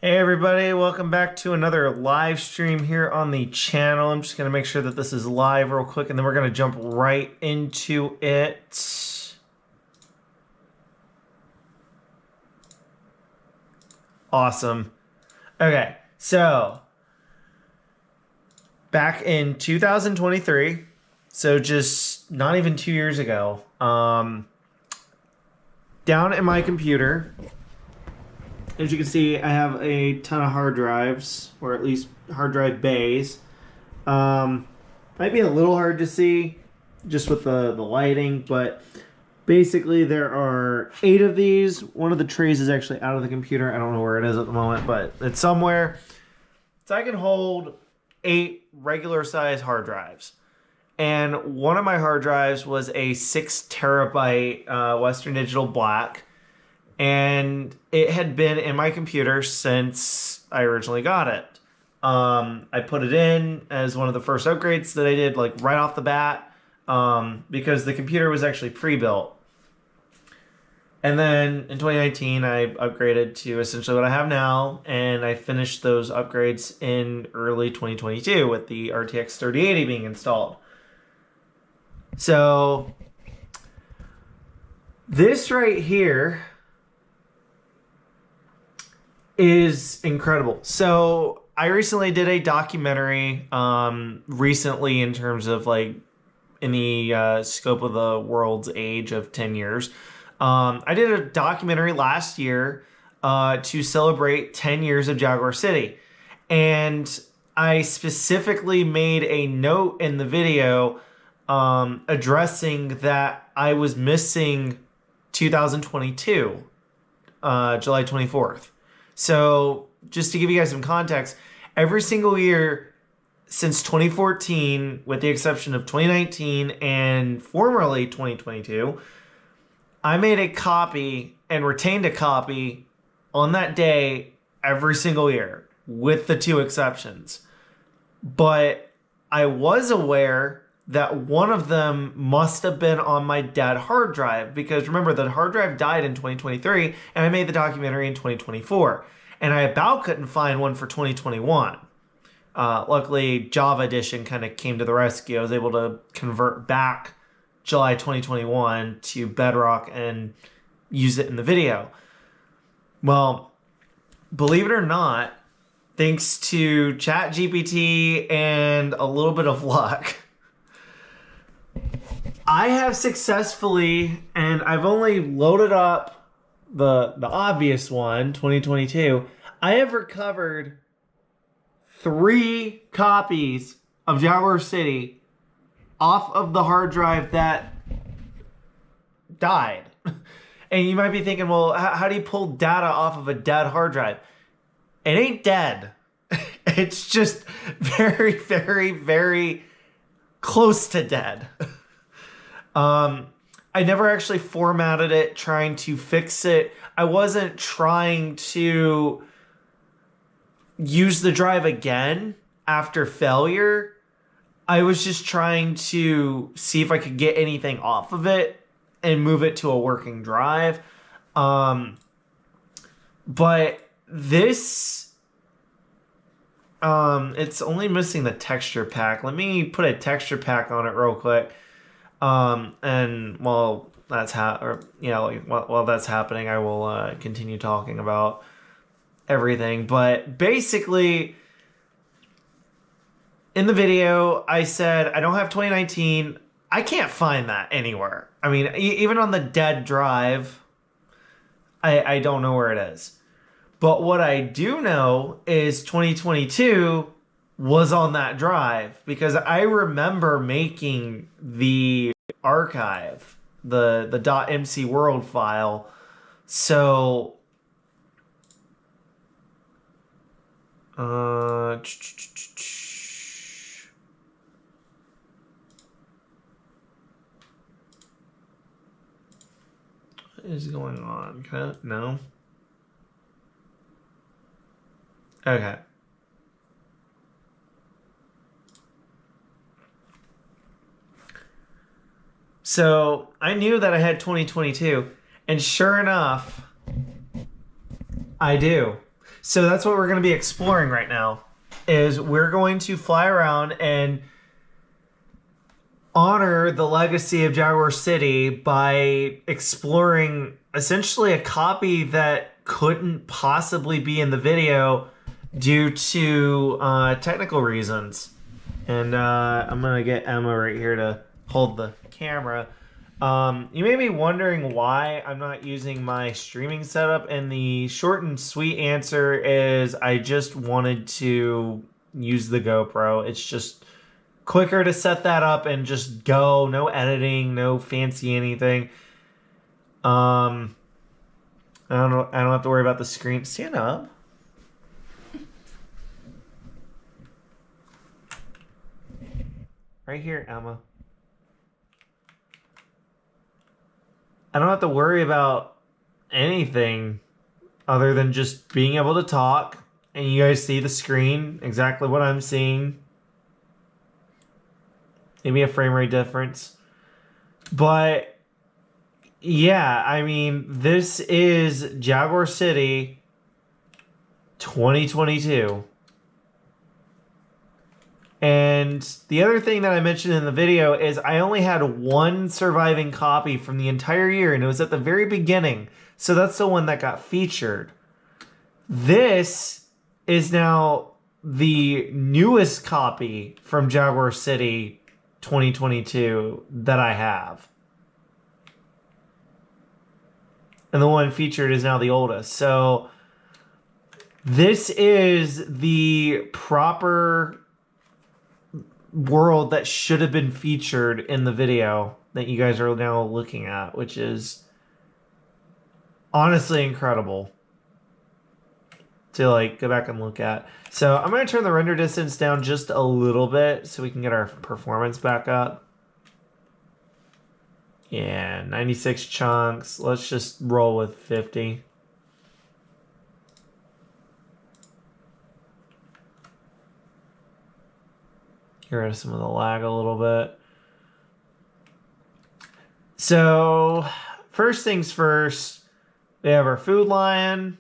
Hey everybody, welcome back to another live stream here on the channel. I'm just going to make sure that this is live real quick and then we're going to jump right into it. Awesome. Okay, so back in 2023, so just not even 2 years ago, down in my computer, as you can see, I have a ton of hard drives, or at least hard drive bays. Might be a little hard to see just with the lighting, but basically there are 8 of these. One of the trays is actually out of the computer. I don't know where it is at the moment, but it's somewhere. So I can hold 8 regular size hard drives. And one of my hard drives was a 6 terabyte Western Digital Black. And it had been in my computer since I originally got it. I put it in as one of the first upgrades that I did, like right off the bat, because the computer was actually pre-built. And then in 2019, I upgraded to essentially what I have now, and I finished those upgrades in early 2022 with the RTX 3080 being installed. So this right here is incredible. So I recently did a documentary recently in terms of like in the scope of the world's age of 10 years. I did a documentary last year to celebrate 10 years of Jaguar City. And I specifically made a note in the video addressing that I was missing 2022, July 24th. So just to give you guys some context, every single year since 2014, with the exception of 2019 and formerly 2022, I made a copy and retained a copy on that day every single year, with the 2 exceptions. But I was aware that one of them must have been on my dead hard drive, because remember, the hard drive died in 2023 and I made the documentary in 2024, and I about couldn't find one for 2021. Luckily, Java Edition kind of came to the rescue. I was able to convert back July 2021 to Bedrock and use it in the video. Well, believe it or not, thanks to ChatGPT and a little bit of luck, I have successfully, and I've only loaded up the obvious one, 2022, I have recovered 3 copies of Jaguar City off of the hard drive that died. And you might be thinking, well, how do you pull data off of a dead hard drive? It ain't dead. It's just very, very, very close to dead. I never actually formatted it trying to fix it. I wasn't trying to use the drive again after failure. I was just trying to see if I could get anything off of it and move it to a working drive. But this, it's only missing the texture pack. Let me put a texture pack on it real quick. And while that's while that's happening, I will continue talking about everything. But basically, in the video, I said I don't have 2019. I can't find that anywhere. I mean, even on the dead drive, I don't know where it is. But what I do know is 2022 was on that drive, because I remember making the archive, the .mc world file. So what is going on? No. Okay. So I knew that I had 2022, and sure enough, I do. So that's what we're going to be exploring right now. Is we're going to fly around and honor the legacy of Jaguar City by exploring essentially a copy that couldn't possibly be in the video due to technical reasons. And I'm going to get Emma right here to hold the camera. You may be wondering why I'm not using my streaming setup, and the short and sweet answer is I just wanted to use the GoPro. It's just quicker to set that up and just go. No editing, no fancy anything. I don't have to worry about the screen. Stand up. Right here, Emma. I don't have to worry about anything other than just being able to talk, and you guys see the screen, exactly what I'm seeing. Maybe a frame rate difference. But yeah, I mean, this is Jaguar City 2022. And the other thing that I mentioned in the video is I only had one surviving copy from the entire year, and it was at the very beginning. So that's the one that got featured. This is now the newest copy from Jaguar City 2022 that I have. And the one featured is now the oldest. So this is the proper world that should have been featured in the video that you guys are now looking at, which is honestly incredible to like go back and look at. So I'm going to turn the render distance down just a little bit so we can get our performance back up. Yeah, 96 chunks. Let's just roll with 50. Get rid of some of the lag a little bit. So, first things first, we have our food line.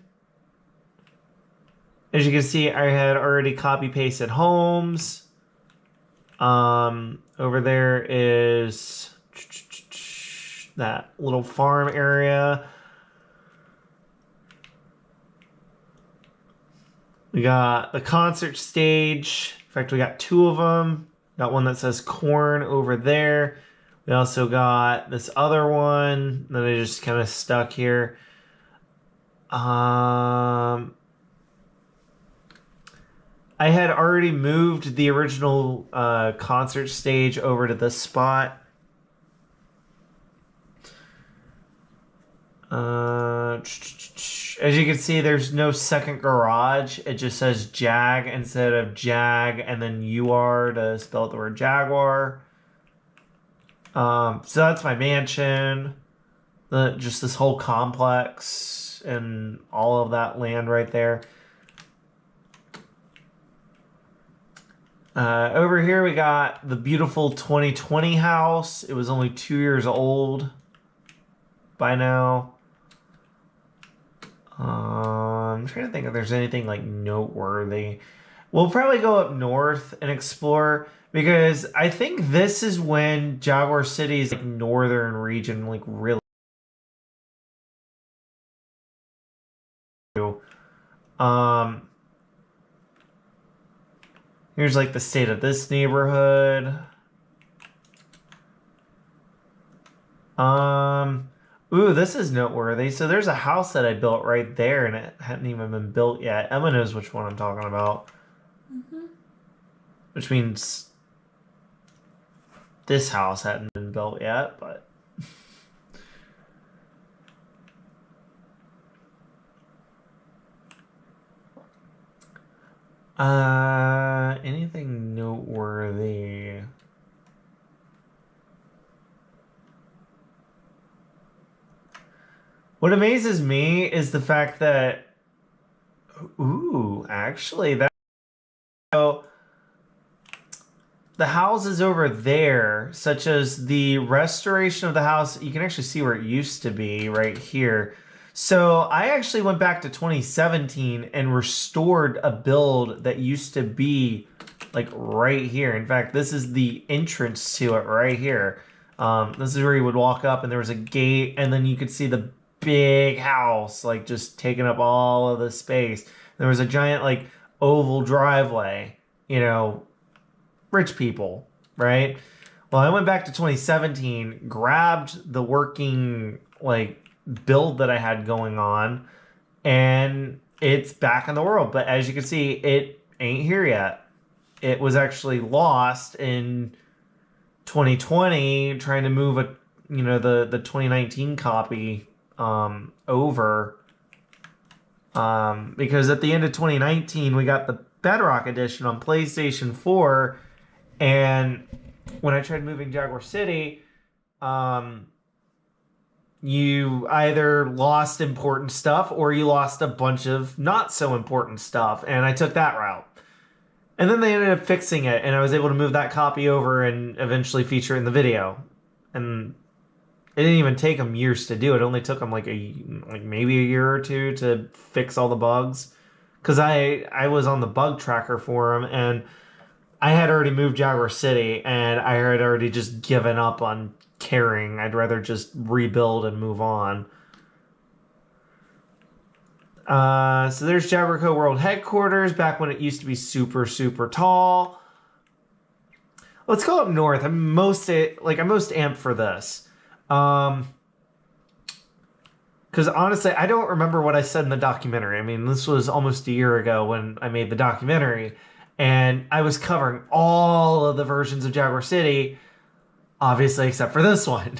As you can see, I had already copy pasted homes. Over there is that little farm area. We got the concert stage. In fact, we got two of them. Got one that says corn over there. We also got this other one that I just kind of stuck here. I had already moved the original concert stage over to this spot. As you can see, there's no second garage. It just says Jag instead of Jag, and then UR to spell out the word Jaguar. So that's my mansion. Just this whole complex and all of that land right there. Over here we got the beautiful 2020 house. It was only 2 years old by now. I'm trying to think if there's anything like noteworthy. We'll probably go up north and explore, because I think this is when Jaguar City's like northern region like really. Here's like the state of this neighborhood. Ooh, this is noteworthy. So there's a house that I built right there, and it hadn't even been built yet. Emma knows which one I'm talking about. Mm-hmm. Which means this house hadn't been built yet, but... anything noteworthy? What amazes me is the fact that, ooh, actually, that, so the houses over there, such as the restoration of the house, you can actually see where it used to be right here. So I actually went back to 2017 and restored a build that used to be like right here. In fact, this is the entrance to it right here. This is where you would walk up and there was a gate and then you could see the big house like just taking up all of the space. There was a giant like oval driveway, you know, rich people, right? Well, I went back to 2017, grabbed the working like build that I had going on, and it's back in the world. But as you can see, it ain't here yet. It was actually lost in 2020 trying to move the 2019 copy over because at the end of 2019 we got the Bedrock edition on PlayStation 4, and when I tried moving Jaguar City, you either lost important stuff or you lost a bunch of not so important stuff, and I took that route. And then they ended up fixing it, and I was able to move that copy over and eventually feature it in the video. And it didn't even take them years to do it. It only took them like maybe a year or two to fix all the bugs. Because I was on the bug tracker for them, and I had already moved Jaguar City, and I had already just given up on caring. I'd rather just rebuild and move on. So there's Jaguar Co. World Headquarters, back when it used to be super, super tall. Let's go up north. I'm most amped for this. Because honestly, I don't remember what I said in the documentary. I mean, this was almost a year ago when I made the documentary, and I was covering all of the versions of Jaguar City, obviously except for this one.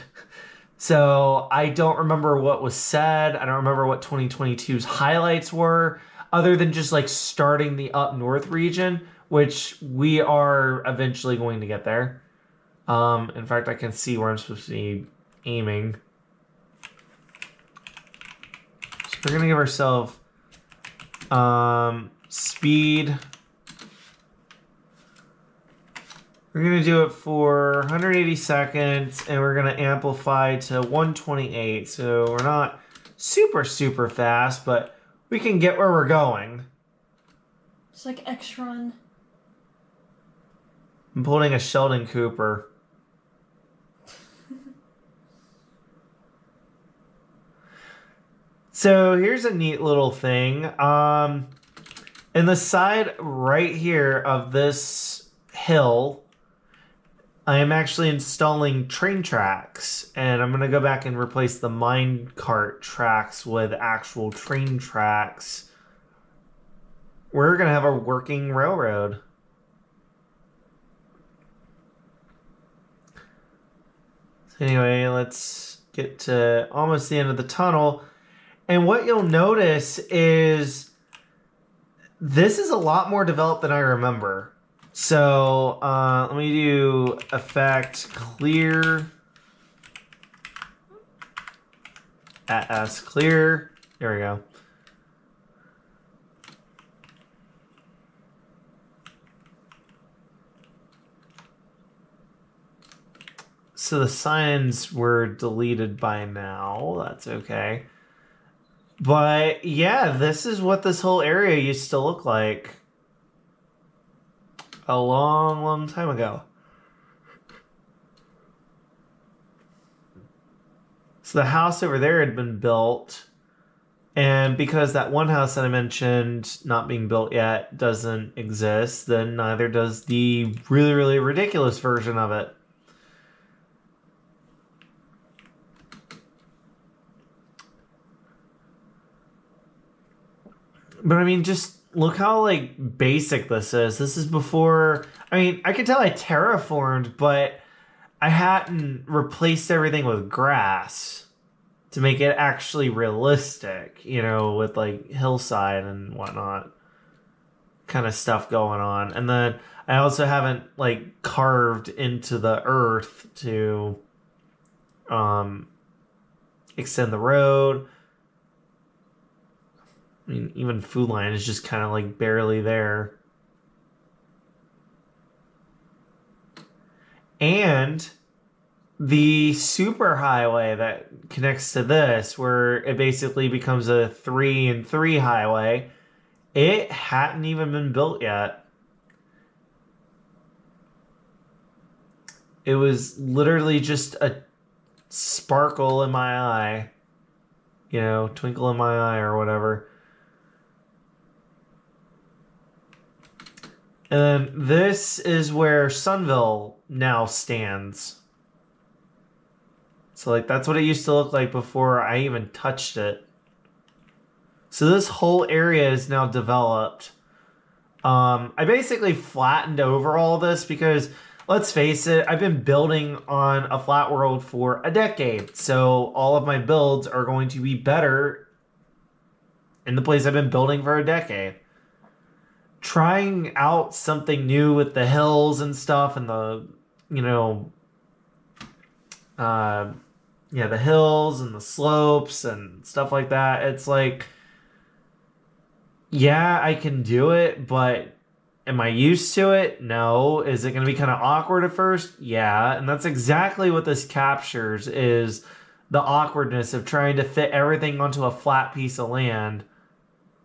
So I don't remember what was said. I don't remember what 2022's highlights were, other than just like starting the up north region, which we are eventually going to get there. In fact, I can see where I'm supposed to be aiming. So we're gonna give ourselves speed. We're going to do it for 180 seconds, and we're going to amplify to 128. So we're not super, super fast, but we can get where we're going. It's like X-Run. I'm pulling a Sheldon Cooper. So here's a neat little thing. In the side right here of this hill, I am actually installing train tracks, and I'm going to go back and replace the minecart tracks with actual train tracks. We're going to have a working railroad. So anyway, let's get to almost the end of the tunnel. And what you'll notice is this is a lot more developed than I remember. So let me do effect clear at S clear. There we go. So the signs were deleted by now. That's okay. But yeah, this is what this whole area used to look like a long, long time ago. So the house over there had been built, and because that one house that I mentioned not being built yet doesn't exist, then neither does the really, really ridiculous version of it. But I mean, just look how like basic this is. This is before, I mean, I could tell I terraformed, but I hadn't replaced everything with grass to make it actually realistic, you know, with like hillside and whatnot kind of stuff going on. And then I also haven't like carved into the earth to extend the road. I mean, even food line is just kind of like barely there. And the super highway that connects to this, where it basically becomes a 3 and 3 highway, it hadn't even been built yet. It was literally just a sparkle in my eye, twinkle in my eye or whatever. And then this is where Sunville now stands. So like that's what it used to look like before I even touched it. So this whole area is now developed. I basically flattened over all this because let's face it, I've been building on a flat world for a decade. So all of my builds are going to be better in the place I've been building for a decade. Trying out something new with the hills and stuff and the, the hills and the slopes and stuff like that. It's like, yeah, I can do it, but am I used to it? No. Is it going to be kind of awkward at first? Yeah. And that's exactly what this captures is the awkwardness of trying to fit everything onto a flat piece of land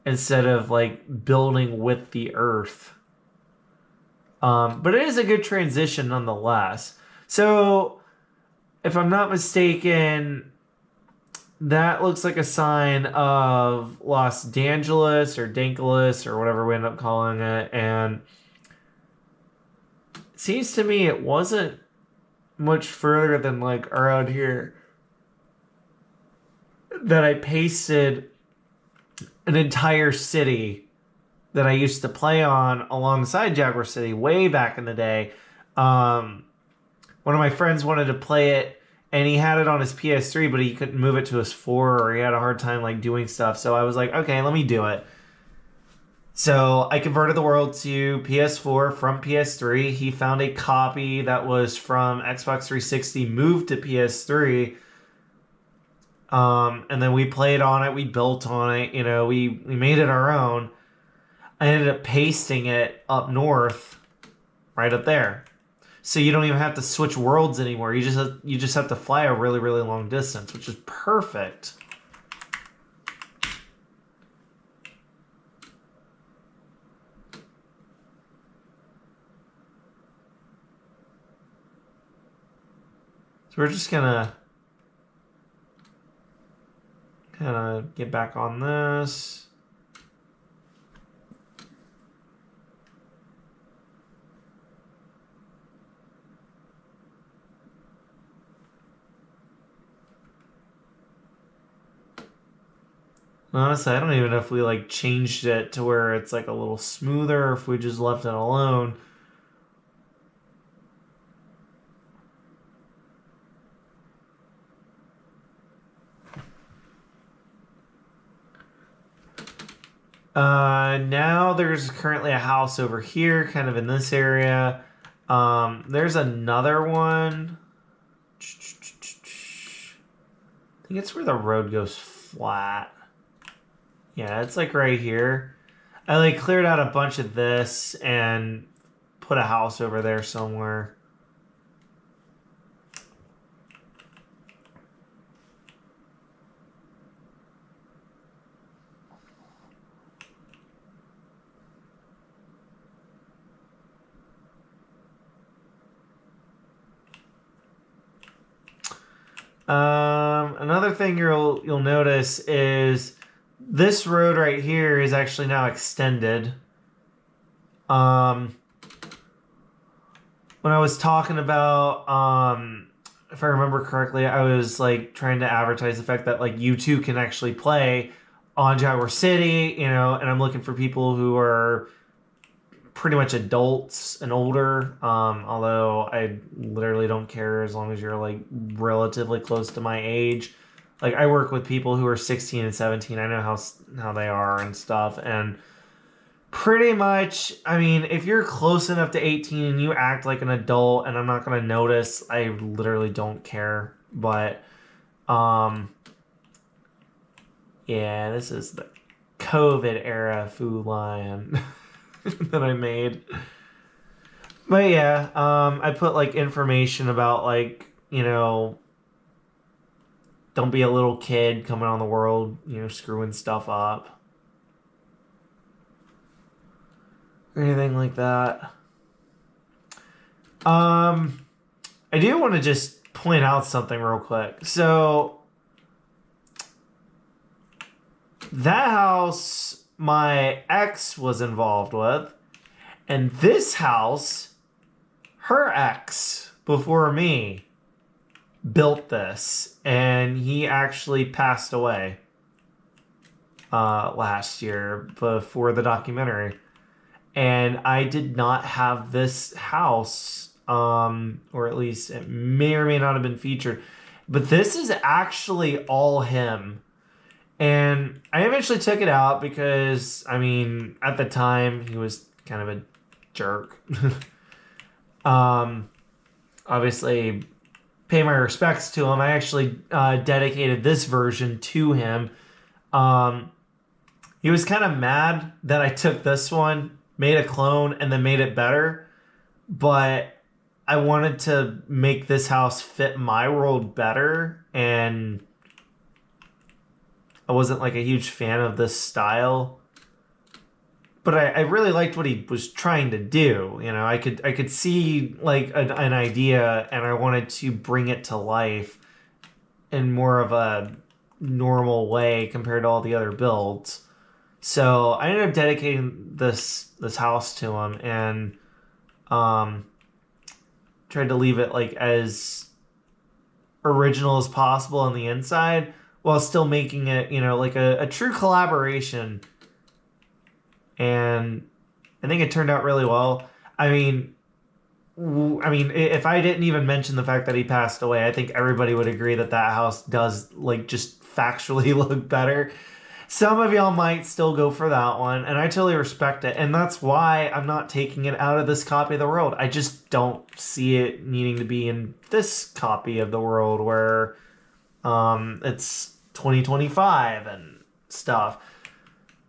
instead of like building with the earth. But it is a good transition nonetheless. So if I'm not mistaken, that looks like a sign of Los Dangelis or Dankelis or whatever we end up calling it. And it seems to me it wasn't much further than like around here that I pasted an entire city that I used to play on alongside Jaguar City way back in the day. One of my friends wanted to play it and he had it on his PS3, but he couldn't move it to his 4 or he had a hard time like doing stuff. So I was like, okay, let me do it. So I converted the world to PS4 from PS3. He found a copy that was from Xbox 360, moved to PS3. And then we played on it. We built on it. We made it our own. I ended up pasting it up north, right up there. So you don't even have to switch worlds anymore. You just have to fly a really, really long distance, which is perfect. So we're just gonna kind of get back on this. Honestly, I don't even know if we like changed it to where it's like a little smoother or if we just left it alone. Now there's currently a house over here, kind of in this area. There's another one. I think it's where the road goes flat. Yeah, it's like right here. I like cleared out a bunch of this and put a house over there somewhere. Another thing you'll notice is this road right here is actually now extended. When I was talking about, if I remember correctly, I was like trying to advertise the fact that like you too can actually play on Jaguar City, and I'm looking for people who are pretty much adults and older. Although I literally don't care as long as you're like relatively close to my age. Like I work with people who are 16 and 17. I know how they are and stuff. And pretty much, I mean, if you're close enough to 18 and you act like an adult and I'm not going to notice, I literally don't care. But yeah, this is the COVID era Food Lion that I made. But yeah, I put like information about like you know, don't be a little kid coming on the world, screwing stuff up. Or anything like that. I do want to just point out something real quick. So, that house my ex was involved with, and this house, her ex before me built this, and he actually passed away last year before the documentary. And I did not have this house, or at least it may or may not have been featured, but this is actually all him. And I eventually took it out because, I mean, at the time he was kind of a jerk. Obviously, pay my respects to him. I actually dedicated this version to him. He was kind of mad that I took this one, made a clone, and then made it better. But I wanted to make this house fit my world better, and I wasn't like a huge fan of this style. But I really liked what he was trying to do. I could see like an idea, and I wanted to bring it to life in more of a normal way compared to all the other builds. So I ended up dedicating this house to him, and tried to leave it like as original as possible on the inside, while still making it, like a true collaboration. And I think it turned out really well. I mean, if I didn't even mention the fact that he passed away, I think everybody would agree that house does like just factually look better. Some of y'all might still go for that one, and I totally respect it. And that's why I'm not taking it out of this copy of the world. I just don't see it needing to be in this copy of the world where it's 2025 and stuff.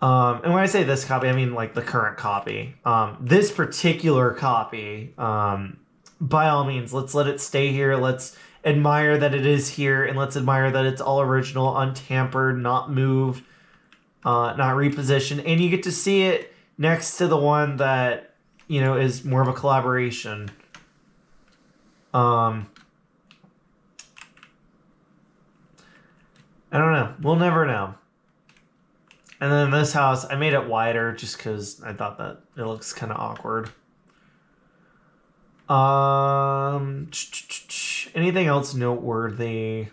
And when I say this copy, I mean like the current copy. This particular copy, by all means, let's let it stay here. Let's admire that it is here, and let's admire that it's all original, untampered, not moved, not repositioned. And you get to see it next to the one that, is more of a collaboration. I don't know. We'll never know. And then this house, I made it wider just because I thought that it looks kind of awkward. Anything else noteworthy?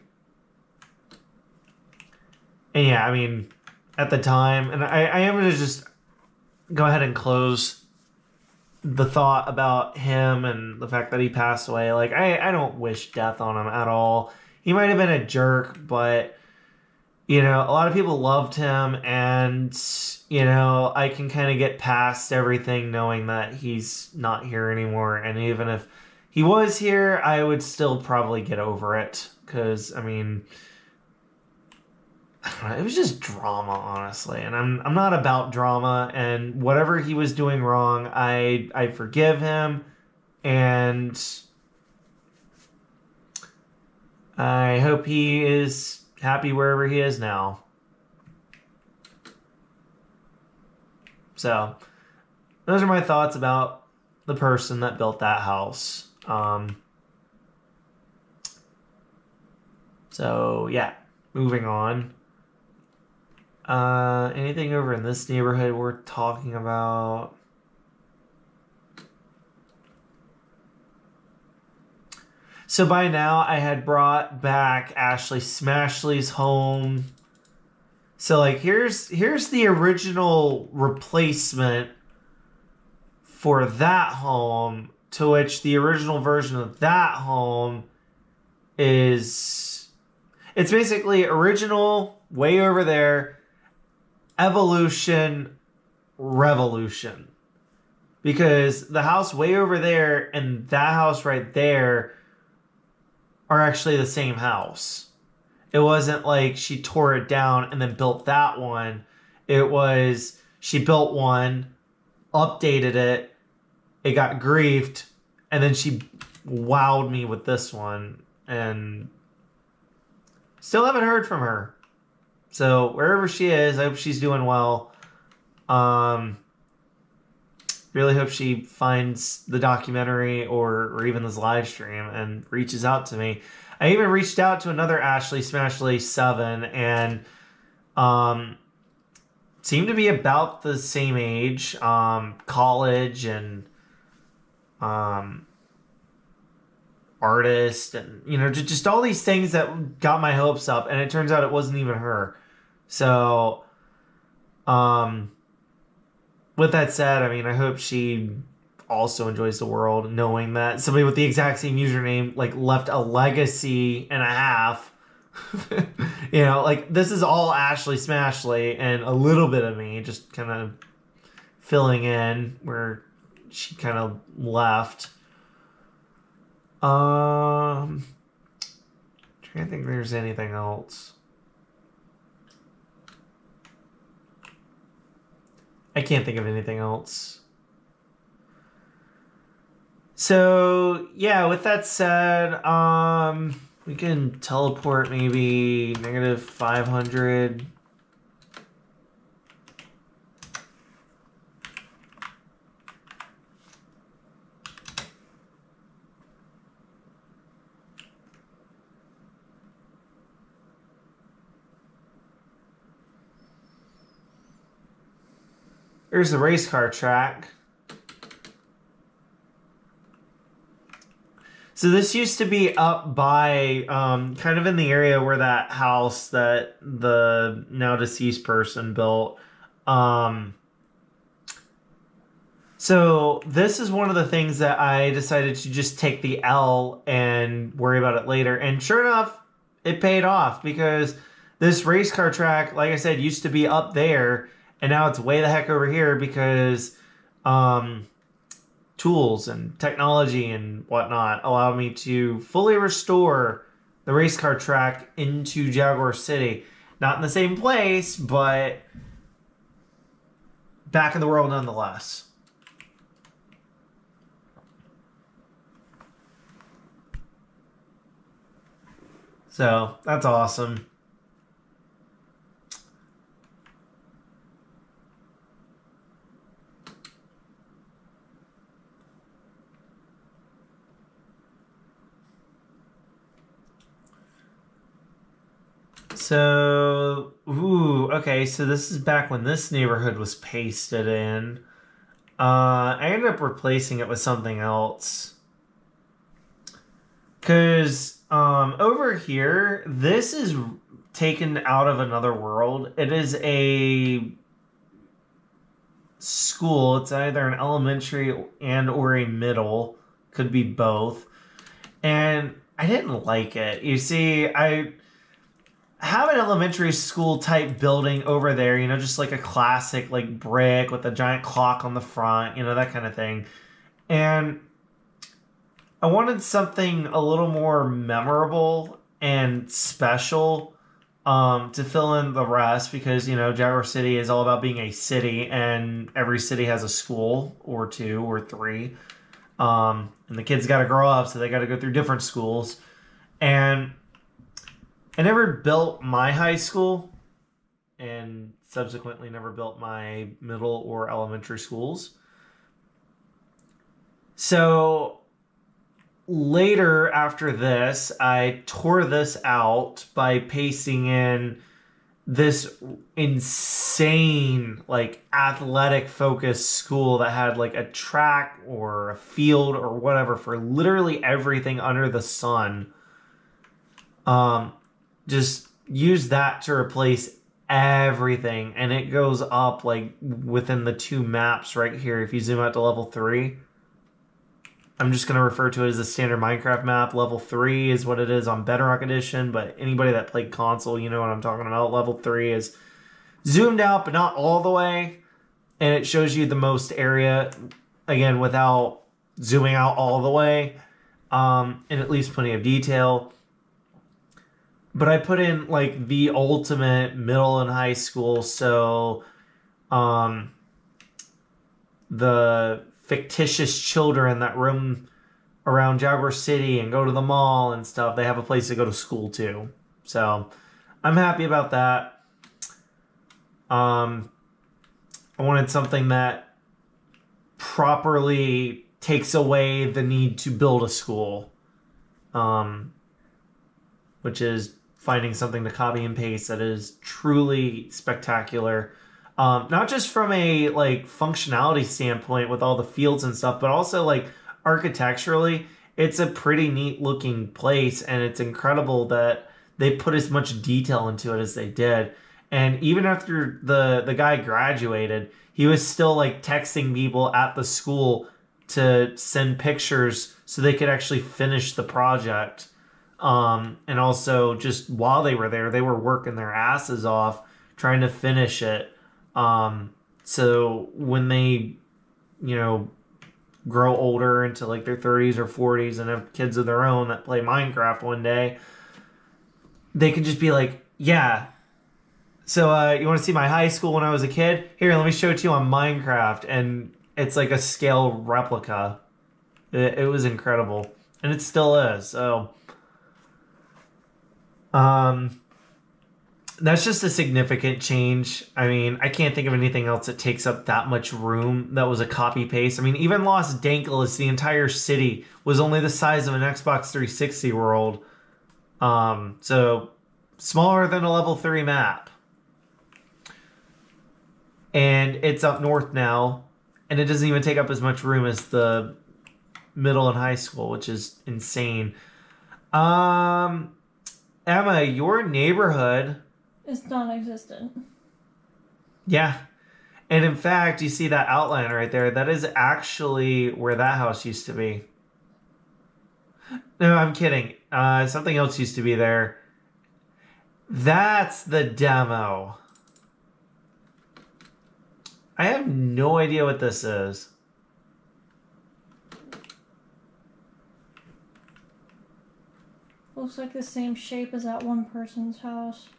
And yeah, I mean, at the time, and I am going to just go ahead and close the thought about him and the fact that he passed away. Like, I don't wish death on him at all. He might have been a jerk, but a lot of people loved him, and, I can kind of get past everything knowing that he's not here anymore. And even if he was here, I would still probably get over it. Because, I mean, I don't know, it was just drama, honestly. And I'm not about drama, and whatever he was doing wrong, I forgive him, and I hope he is happy wherever he is now. So, those are my thoughts about the person that built that house. So, yeah, moving on. Anything over in this neighborhood worth talking about? So by now, I had brought back Ashley Smashley's home. So like, here's the original replacement for that home, to which the original version of that home is, it's basically original, way over there, evolution, revolution. Because the house way over there and that house right there are actually the same house. It wasn't like she tore it down and then built that one. It was, she built one, updated it got griefed, and then she wowed me with this one. and still haven't heard from her. So wherever she is, I hope she's doing well. Really hope she finds the documentary or even this live stream and reaches out to me. I even reached out to another Ashley Smashley 7 and seemed to be about the same age, college and artist, and just all these things that got my hopes up, and it turns out it wasn't even her. So with that said, I mean, I hope she also enjoys the world, knowing that somebody with the exact same username like left a legacy and a half. Like this is all Ashley Smashley and a little bit of me just kind of filling in where she kind of left. Trying to think if there's anything else. I can't think of anything else. So yeah, with that said, we can teleport maybe -500. There's the race car track. So this used to be up by, kind of in the area where that house that the now deceased person built. So this is one of the things that I decided to just take the L and worry about it later. And sure enough, it paid off because this race car track, like I said, used to be up there. And now it's way the heck over here because tools and technology and whatnot allow me to fully restore the race car track into Jaguar City. Not in the same place, but back in the world nonetheless. So that's awesome. So, okay, so this is back when this neighborhood was pasted in. I ended up replacing it with something else. Because, over here, this is taken out of another world. It is a school. It's either an elementary and or a middle. Could be both. And I didn't like it. You see, I have an elementary school type building over there, just like a classic like brick with a giant clock on the front, that kind of thing. And I wanted something a little more memorable and special to fill in the rest because, Jaguar City is all about being a city and every city has a school or two or three. And the kids got to grow up, so they got to go through different schools. And I never built my high school and subsequently never built my middle or elementary schools. So later after this, I tore this out by pasting in this insane, like, athletic focused school that had like a track or a field or whatever for literally everything under the sun. Just use that to replace everything, and it goes up like within the two maps right here. If you zoom out to level 3, I'm just going to refer to it as a standard Minecraft map. Level 3 is what it is on Bedrock Edition, but anybody that played console, you know what I'm talking about. Level 3 is zoomed out, but not all the way, and it shows you the most area, again, without zooming out all the way, and it leaves plenty of detail. But I put in like the ultimate middle and high school, so the fictitious children that roam around Jaguar City and go to the mall and stuff, they have a place to go to school too. So I'm happy about that. I wanted something that properly takes away the need to build a school, which is finding something to copy and paste that is truly spectacular. Not just from a like functionality standpoint with all the fields and stuff, but also like architecturally, it's a pretty neat looking place, and it's incredible that they put as much detail into it as they did. And even after the guy graduated, he was still like texting people at the school to send pictures so they could actually finish the project. And also just while they were there, they were working their asses off trying to finish it. So when they, you know, grow older into like their 30s or 40s and have kids of their own that play Minecraft one day, they can just be like, yeah, so you want to see my high school when I was a kid? Here, let me show it to you on Minecraft. And it's like a scale replica. It was incredible. And it still is. So that's just a significant change. I mean, I can't think of anything else that takes up that much room that was a copy paste. I mean, even Los Dangelis, the entire city, was only the size of an Xbox 360 world. So smaller than a level 3 map. And it's up north now, and it doesn't even take up as much room as the middle and high school, which is insane. Emma, your neighborhood It's non-existent. Yeah. And in fact, you see that outline right there. That is actually where that house used to be. No, I'm kidding. Something else used to be there. That's the demo. I have no idea what this is. Looks like the same shape as that one person's house.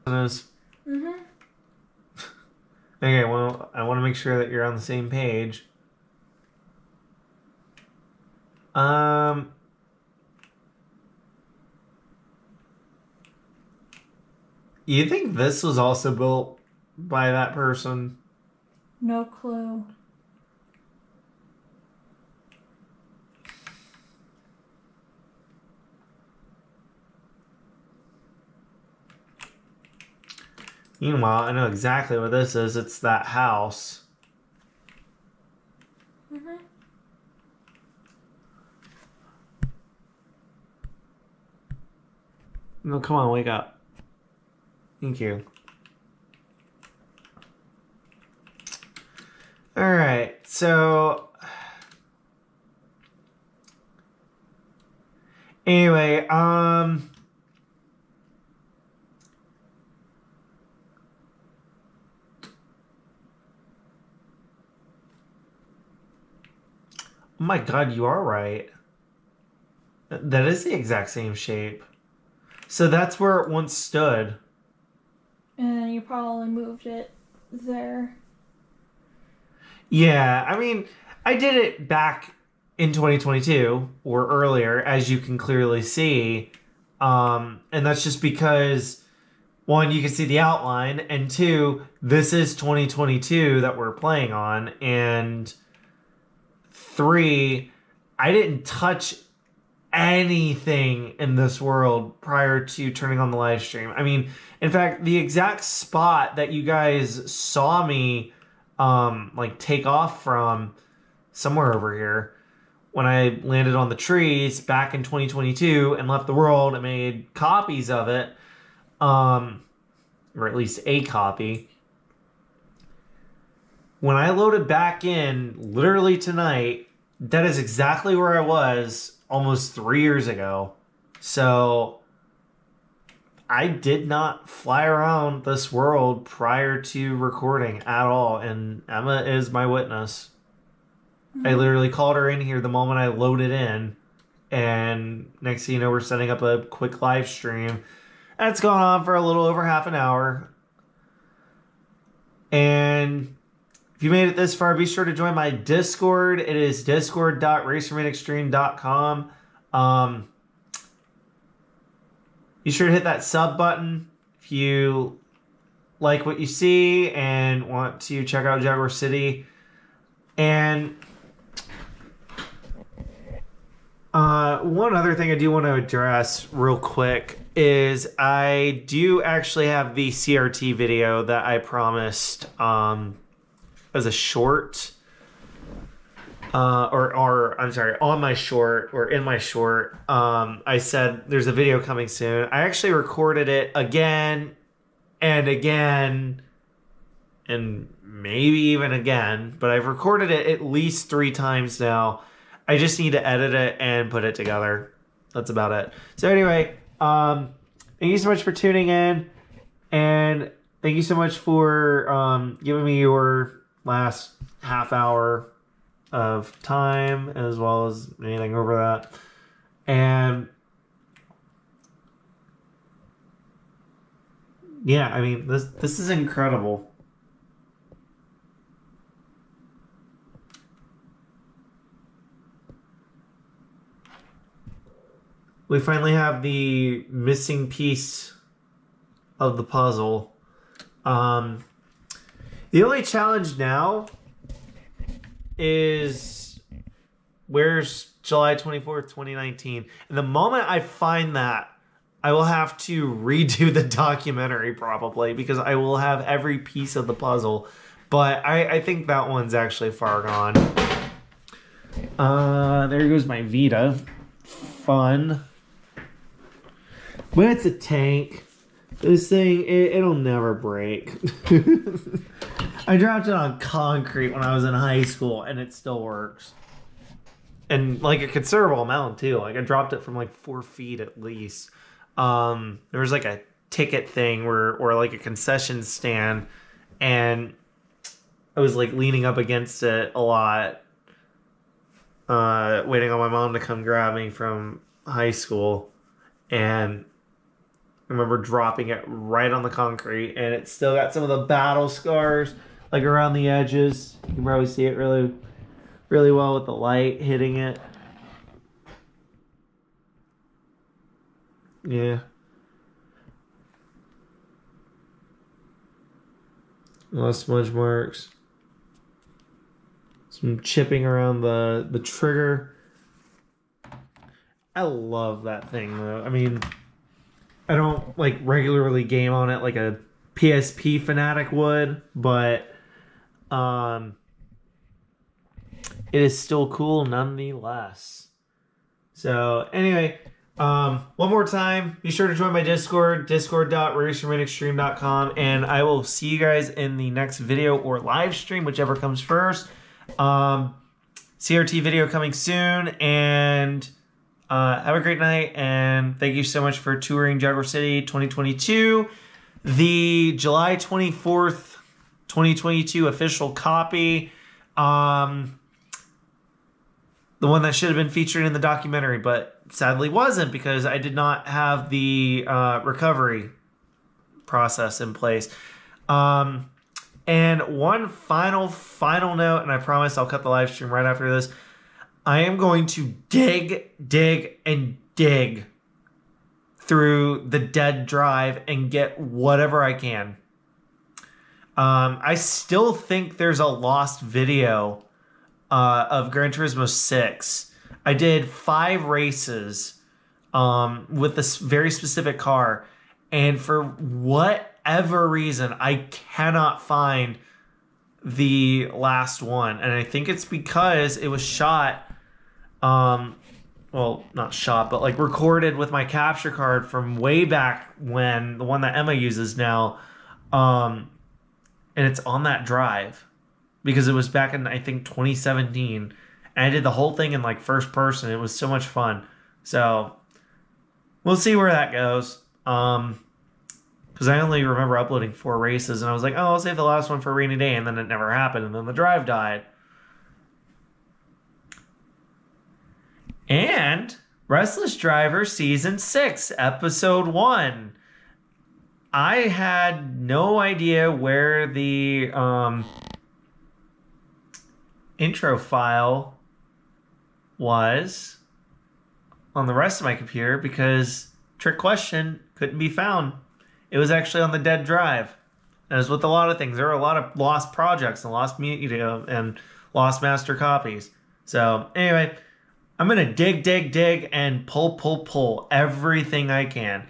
It is. Mm-hmm. Okay, well, I want to make sure that you're on the same page. You think this was also built by that person? No clue. Meanwhile, I know exactly what this is. It's that house. Mm-hmm. No, come on, wake up. Thank you. Alright, so... Anyway, Oh my god, you are right. That is the exact same shape. So that's where it once stood. And then you probably moved it there. Yeah, I mean, I did it back in 2022 or earlier, as you can clearly see. And that's just because, one, you can see the outline, and two, this is 2022 that we're playing on, and three, I didn't touch anything in this world prior to turning on the live stream. I mean, in fact, the exact spot that you guys saw me like take off from, somewhere over here, when I landed on the trees back in 2022 and left the world and made copies of it, or at least a copy. When I loaded back in, literally tonight, that is exactly where I was almost 3 years ago. So I did not fly around this world prior to recording at all, and Emma is my witness. Mm-hmm. I literally called her in here the moment I loaded in, and next thing you know, we're setting up a quick live stream. That's gone on for a little over half an hour. And if if you made it this far, be sure to join my Discord. It is discord.racermanextreme.com. Be sure to hit that sub button if you like what you see and want to check out Jaguar City. And one other thing I do want to address real quick is I do actually have the CRT video that I promised as a short. I'm sorry, on my short or in my short, I said there's a video coming soon. I actually recorded it again and again and maybe even again, but I've recorded it at least 3 times now. I just need to edit it and put it together. That's about it. So anyway, thank you so much for tuning in, and thank you so much for giving me your last half hour of time, as well as anything over that. And yeah, I mean, this is incredible. We finally have the missing piece of the puzzle. The only challenge now is where's July 24th, 2019. And the moment I find that, I will have to redo the documentary probably, because I will have every piece of the puzzle. But I think that one's actually far gone. There goes my Vita. Fun. But it's a tank. This thing, it'll never break. I dropped it on concrete when I was in high school, and it still works. And like a considerable amount too. Like I dropped it from like 4 feet at least. There was like a ticket thing or like a concession stand, and I was like leaning up against it a lot, waiting on my mom to come grab me from high school, and I remember dropping it right on the concrete, and it still got some of the battle scars like around the edges. You can probably see it really, really well with the light hitting it. Yeah. A lot of smudge marks. Some chipping around the trigger. I love that thing though. I mean, I don't like regularly game on it like a PSP fanatic would, but it is still cool nonetheless. So anyway, one more time, be sure to join my Discord, discord.racermanextreme.com, and I will see you guys in the next video or live stream, whichever comes first. CRT video coming soon, and have a great night, and thank you so much for touring Jaguar City 2022. The July 24th, 2022 official copy, the one that should have been featured in the documentary, but sadly wasn't because I did not have the recovery process in place. And one final note, and I promise I'll cut the live stream right after this. I am going to dig through the dead drive and get whatever I can. I still think there's a lost video of Gran Turismo 6. I did 5 races with this very specific car, and for whatever reason, I cannot find the last one. And I think it's because it was shot, well, not shot, but like recorded with my capture card from way back when, the one that Emma uses now, and it's on that drive because it was back in, I think, 2017, and I did the whole thing in like first person. It was so much fun. So we'll see where that goes. Because I only remember uploading 4 races, and I was like, oh, I'll save the last one for a rainy day, and then it never happened, and then the drive died. And Restless Driver Season 6, Episode 1. I had no idea where the intro file was on the rest of my computer because trick question couldn't be found. It was actually on the dead drive. As with a lot of things, there are a lot of lost projects and lost media and lost master copies. So anyway, I'm gonna dig and pull everything I can.